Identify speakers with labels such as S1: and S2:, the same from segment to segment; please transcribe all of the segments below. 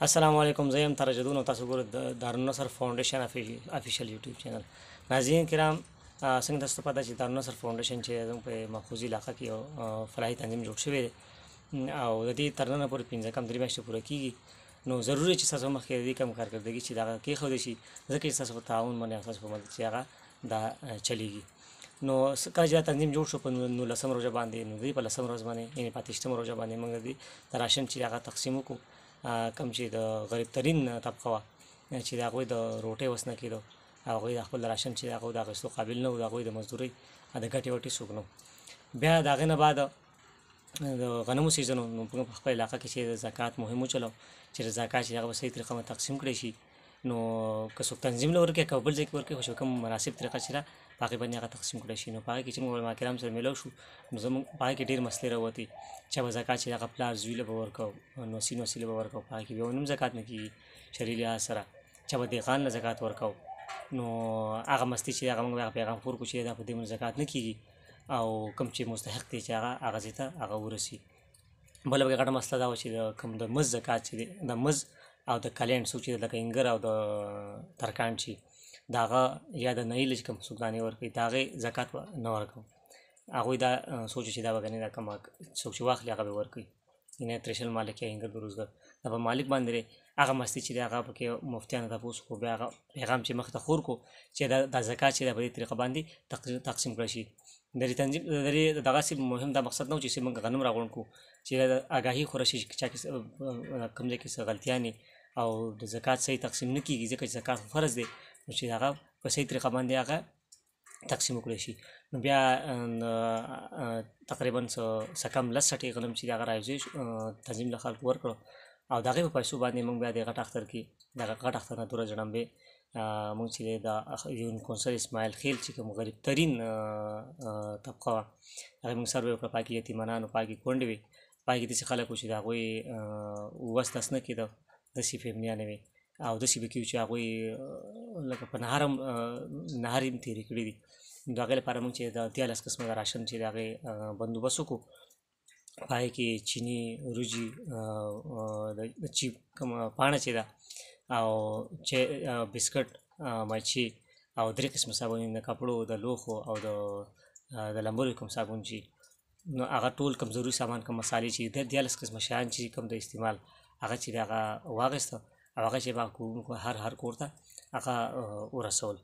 S1: السلام علیکم. زه یم ترجدون او تاسو ګورئ د دارالنصر فاونډیشن افیشل یوټیوب چینل. ناظرین کرام، څنګه تاسو ته پته چې دارالنصر فاونډیشن چې زموږ په ماخوذي علاقه کې یو فلاحي تنظیم جوړ شوی دی او د دې تر ننه پورې 15 کم 3 میاشتې پوره کیږي، نو ضروري چې تاسو مخکې د دې کم کارکردګي چې دغه کېښودی شي، ځکه چې ستاسو په تعاون باندې او ستاسو په مدد چې هغه دا چلیږي. نو کله چې دا تنظیم جوړ شو په 19 روژه باندې، نو دوی په 10 ورځ باندې یعنې په 28 روژه باندې موږ د دې د راشن چې هغه تقسیم وکړو. کم چې د غریب ترین طبقه وه چې د هغوی د روټۍ وس نه کېدو، هغوی د خپل راشن چې د هغوی د اخیستو قابل نه وو، د هغوی د مزدورۍ د ګټې وټې څوک نه وو. بیا د هغې نه بعد د غنمو سیزن و، نو موږ په خپل علاقه کې چې د زکات مهم وچلو چې د زکات چې هغه په صحیح طریقه باندې تقسیم کړی شي. نو که څوک تنظیم له ورکړي که بل ځای کې ورکړي، خو چې کوم مناسب طریقه چې ده په هغې باندې هغه تقسیم کړی شي. نو په هغې کې چې موږ علما کرام سره میلاو شو، نو زموږ په هغې کې ډېر مسلې راوتې. چا به زکات چې هغه پلار زوی له به ورکوو، نوسي له به ورکوو، په هغې کې بیا هم زکات نه کېږي شرعي لحاظ سره. چا به دهقان له زکات ورکوو، نو هغه مستي چې هغه موږ هغه پیغام خپور کړو چې دا په دې باندې زکات نه کېږي، او کوم چې مستحق دی چې هغه هغه ځای ته هغه ورسي. بله پکې غټه مسله دا وه چې د کوم د مز زکات چې دی، د مز او د کلینډ څوک چې لکه انګر او د ترکاڼ چې د هغه یا د نعیل چې کوم څوک دانې ورکوي، د هغې زکات به نه ورکوو. هغوی دا سوچ چې دا به ګنې دا کومه څوک چې واخلي هغه به ورکوي، یعنې ترېشل مالک یا انګر بروزګر دا په مالک باندې دی. هغه مستي چې دی هغه پکې مفتیانو تپوس وکړو، بیا هغه پیغام چې مخې ته خور کړو چې دا زکات چې دی په دې طریقه باندې تقسیم کړی شي. د دې تنظیم د دې دغسې مهم دا مقصد نه و چې موږ غنم راغونډ کړو چې د آګاهي خوره شي چې چا کې کوم ځای کې څه غلطیانې او د زکات صحیح تقسیم نه کېږي، ځکه چې زکات فرض دی، نو چې هغه په صحیح طریقه باندې هغه تقسیم وکړی شي. نو بیا تقریبا څه کم 10 سټې غنم چې د هغه رايوځای تنظیم له خلکو ورکړو، او د هغې په پیسو باندې موږ بیا د غټ اختر کې دغه غټ اختر نه 2 جړمبې موږ چې د یون کونسل اسماعیل خیل چې کوم غریب ترین طبقه وه، هغې موږ سروې وکړه. پای کې یتیمانان وو، پای کې کونډې وې، پای کې داسې خلک وو چې د هغوی وس دس نه کېده، داسې فیملیانې وې او داسې به کېږي چې هغوی لکه په نهر هم تېرې کړي دي. د هغې لپاره موږ چې د 13 قسمه د راشن چې د هغې بندوبست وکړو. په هغې کې چیني، وریجې، د چیپ کومه پاڼه چې ده، او بسکټ، مچې او 3 قسمه صابون، د کپړو، د لوښو او د لمبلو کوم صابون چې نو هغه ټول کوم ضروري سامان کوم مسالې چې 13 قسمه شیان چې کوم د استعمال هغه چې د هغه واخېسته او هغه چې به کوونکو هر کور ته هغه ورسول.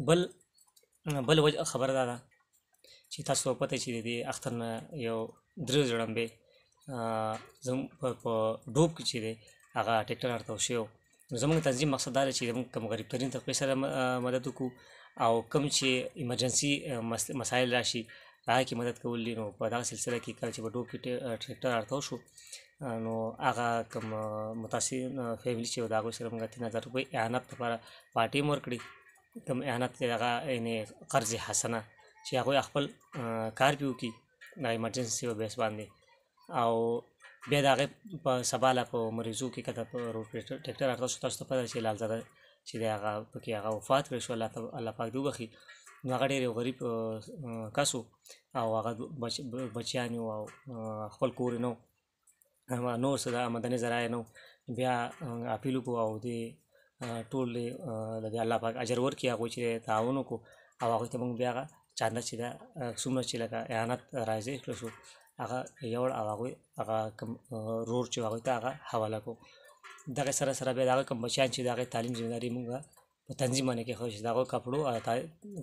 S1: بل خبره دا ده چې تاسو ته پته چې د دې اختر نه یو 3 جړمبې زموږ په ډوب کې چې دی هغه ټیکټر ورته شوی و. نو زموږ تنظیم مقصد دا دی چې زموږ کوم غریب ترین طبقې سره مدد وکړو، او کوم چې ایمرجنسي مسایل راشي په هغه کې مدد کول دي. نو په دغه سلسله کې کله چې په ډوب کې ټریکټر ورته شو، نو هغه کوم متاثرین فیملي چې و د هغوی سره موږ 3000 روپۍ اعانت لپاره پارټي هم ورکړي. کوم اعانت دی هغه یعنې قرض حسنه چې هغوی خپل کار پې وکړي د ایمرجنسي په بیس باندې، او بیا د هغې په سبا له په مریضو کې که د ټیکټر ورته شو، تاسو ته پته چې لالزاده چې دی هغه پکې هغه وفات کړی شو، الله پاک دې وبخي. نو هغه ډېر یو غریب کس و او هغه بچیان یې او خپل کور یې نه و، نور څه د آمدنې ذرایع نه و. بیا اپیل وکړو او دې ټول د دې الله پاک اجر ورکړي هغوی چې تعاون وکړو، او هغوی ته موږ بیا هغه چانده چې ده څومره چې لکه اعانت راځای کړی شو هغه یوړ، او هغوی هغه کوم رور چې هغوی ته هغه حواله کړو. دغې سره بیا د هغه کوم بچیان چې د هغې تعلیم ذمهداري موږ په تنظیم باندې کېښود چې د هغوی کپړو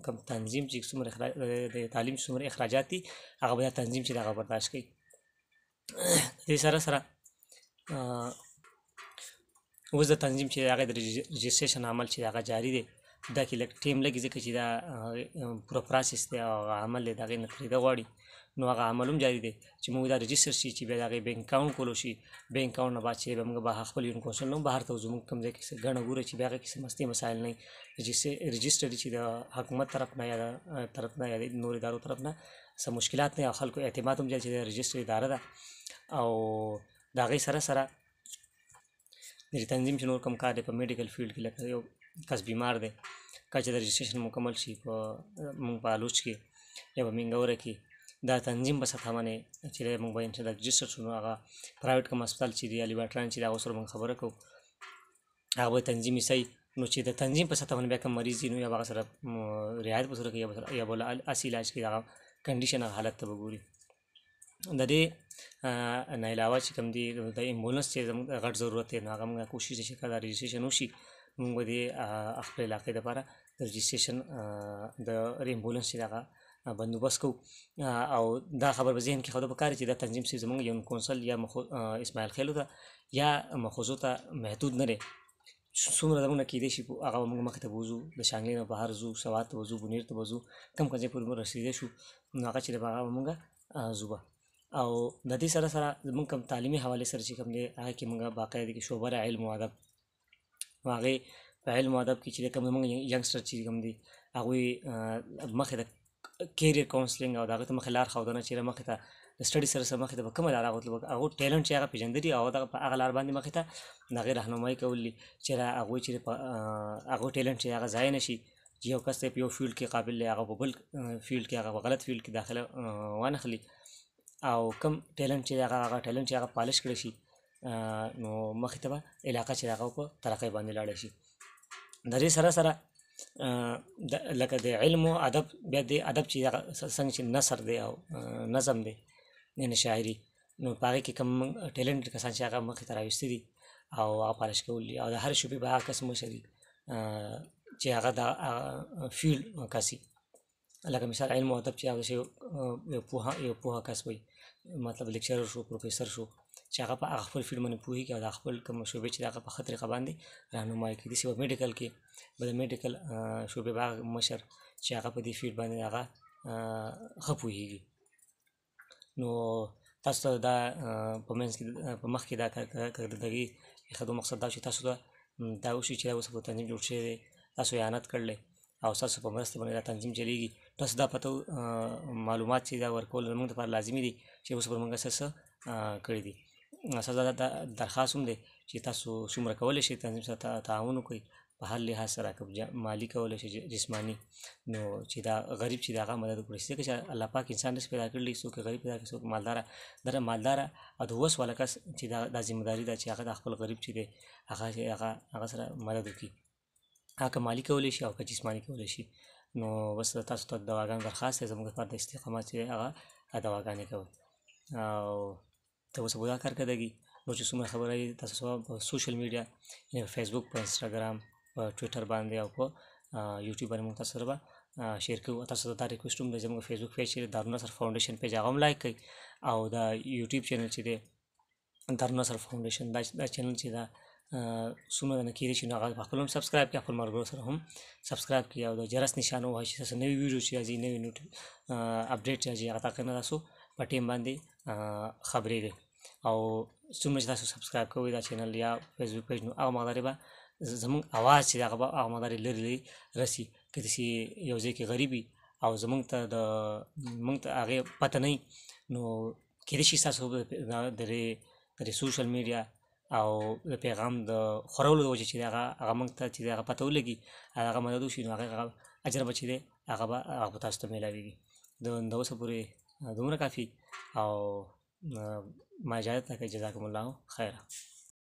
S1: کوم تنظیم چې څومره د تعلیم څومره اخراجات دي هغه به دا تنظیم چې د هغه برداشت کوي. د دې سره اوس د تنظیم چې د هغې د رجسټریشن عمل چې هغه جاري دی، دا کې لږ ټیم لګي ځکه چې دا پوره پروسس دی او هغه عمل دی د هغې نه ترېده غواړي. نو هغه عمل هم جاري دی چې موږ دا رجسټر شي چې بیا د هغې بینک اکاونټ کولو شي. بینک اکاونټ نه بعد چې به موږ به خپل یون کونسل نه هم بهر ته وځو، موږ کوم ځای کې څه ګڼه ګوره چې بیا هغې کې څه مستې مسایل نه وي، رجسټر چې د حکومت طرف نه یا د طرف نه یا د نورو ادارو طرف نه څه مشکلات نه وي، او خلکو اعتماد هم چې د رجسټر اداره ده. او د هغې سره د دې تنظیم چې نور کوم کار دی په میډیکل فیلډ کې، لکه یو کس بیمار دی، کله چې د رجسټریشن مکمل شي په موږ په الوچ کې یا په منګوره کې، دا تنظیم په سطحه باندې چې دی موږ به رجسټر شو، نو هغه پرایویټ کوم هسپتال چې دی یا لیبارټریان چې دی هغو سره موږ خبره کوو، هغه به تنظیم ایسئ. نو چې د تنظیم په سطحه باندې بیا کوم مریض وي نو یا به هغه سره رعایت به سره کوي یا به هسې علاج کوي، هغه کنډیشن هغه حالت ته به ګوري. د دې نه علاوه چې کوم دی د امبولانس چې زموږ غټ ضرورت دی، نو هغه موږ کوشش چې کله رجسټریشن وشي موږ به د خپل علاقې دپاره د رجسټریشن د امبولانس چې هغه بندوبست کوو. او دا خبر به ذهن کې ښوده پکار چې دا تنظیم صرف زموږ یو کونسل یا اسماعیل خیلو ته یا مخوزو ته محدود نه دی، څومره زموږ نه کېدای شي هغه به موږ مخې ته به وځو، د شانګلې نه بهر ځو، سوات ته به ځو، بونیر ته به ځو، کوم ځای پورې به رسېدی شو نو هغه چې دی هغه به موږ ځو به. او د دې سره سره زموږ کوم تعلیمي حوالې سره چې کوم دی هغه کې موږ باقاعده کې شعبه علم و ادب، نو هغې په علم و ادب کې چې کوم زموږ ینګسټر چې کوم دی هغوی مخې ته کیریر کاونسلینګ او د هغې ته مخې لار ښودنه چې مخې ته د سټډي سره سره مخې ته به کومه لار هغو ټیلنټ چې هغه پېژندلي او دغه په هغه لار باندې مخې ته د هغې رهنمایي کول دي چې هغوی چې هغو ټیلنټ چې هغه ضایع نه شي، چې یو کس دی په یو فیلډ کې قابل دی هغه په بل فیلډ کې هغه په غلط فیلډ کې داخله وانخلي، او کوم ټیلنټ چې هغه ټیلنټ چې هغه پالش کړی شي نو مخې ته به علاقه چې هغه په ترقۍ باندې لاړی شي. د دې سره سره لکه د علم و ادب بیا د ادب چې هغه څنګه چې نثر دی او نظم دی یعنې شاعري، نو په هغې کې کوم ټیلنټ کسان چې هغه مخې ته راویستي دي او هغه پالش کول دي، او د هر شعبې به هغه کس مشر وي چې هغه د فیلډ کس وي. لکه مثال علم و ادب چې هغه یو پوهه کس وي، مطلب لیکچرر شو، پروفیسر شو، چې هغه په هغه خپل فیلډ باندې پوهېږي او د خپل کوم شعبې چې هغه په ښه طریقه باندې رهنمایي کوي. داسې به میډیکل کې به د میډیکل شعبې به هغه مشر چې هغه په دې فیلډ باندې هغه ښه پوهېږي. نو تاسو ته دا په منځ کې په مخ کې دا کارکردګي ایښودو مقصد دا چې تاسو ته دا وشي چې دا اوس په تنظیم جوړ شوی دی، تاسو یې اعانت کړلی او ستاسو په مرسته باندې دا تنظیم چلېږي. تاسو دا پته معلومات چې دا ورکول زموږ دپاره لازمي دي چې اوس پر موږ څه کړي دي. ستاسو دا درخواست هم دی چې تاسو څومره کولی شئ تنظیم سره تعاون وکړئ په هر لحاظ سره، که مالي کولی شي جسماني، نو چې دا غریب چې د هغه مدد وکړي، ځکه چې الله پاک انسان داسې پیدا کړلی څوک غریب پیدا کړي څوک مالداره، دا مالداره او د وس والا کس چې دا ذمهداري ده چې هغه د خپل غریب چې دی هغه سره مدد وکړي، هغه که مالي کولی شي او که جسماني کولی شي. نو بس تاسو ته د دواګانو درخواست دی زموږ لپاره د استقامت چې هغه دواګانې کوئ. او ته اوس به دا کارکردګي نو چې څومره خبره یې تاسو په سوشل میډیا یعنې په فیسبوک، په انسټاګرام، په ټویټر باندې او په یوټیوب باندې موږ تاسو سره به شیر کوو. تاسو ته دا ریکویسټ هم دی زموږ فیسبوک پیج چې دارالنصر فاونډیشن پیج هغه هم لایک کړئ، او دا یوټیوب چینل چې دی دارالنصر فاونډیشن دا چینل چې دا څومره نه کېدای شي نو هغه په خپل هم سبسکرایب کړئ، خپل ملګرو سره هم سبسکرایب کړئ او د جرس نشان ووهئ چې تاسو نوي ویډیو چې راځي، نوي اپډیټ چې راځي هغه تاکه نه تاسو په ټیم باندې خبرېږئ. او څومره چې تاسو سبسکرایب کوئ دا چینل یا فیسبوک پیج نو هغه مقدارې به زموږ اواز چې هغه به هغه مقدارې لرې لرې رسي. که داسې یو ځای کې غریب وي او موږ ته هغې پته نه وي نو کېدای شي ستاسو د سوشل میډیا او د پیغام د خورولو د وجې چې هغه موږ ته چې هغه پته ولګي هغه مدد وشي نو هغه اجر به چې دی هغه به تاسو ته میلاویږي. د اوسه پورې دومره کافي او ما اجازت راکړئ. جزاکم الله خیره.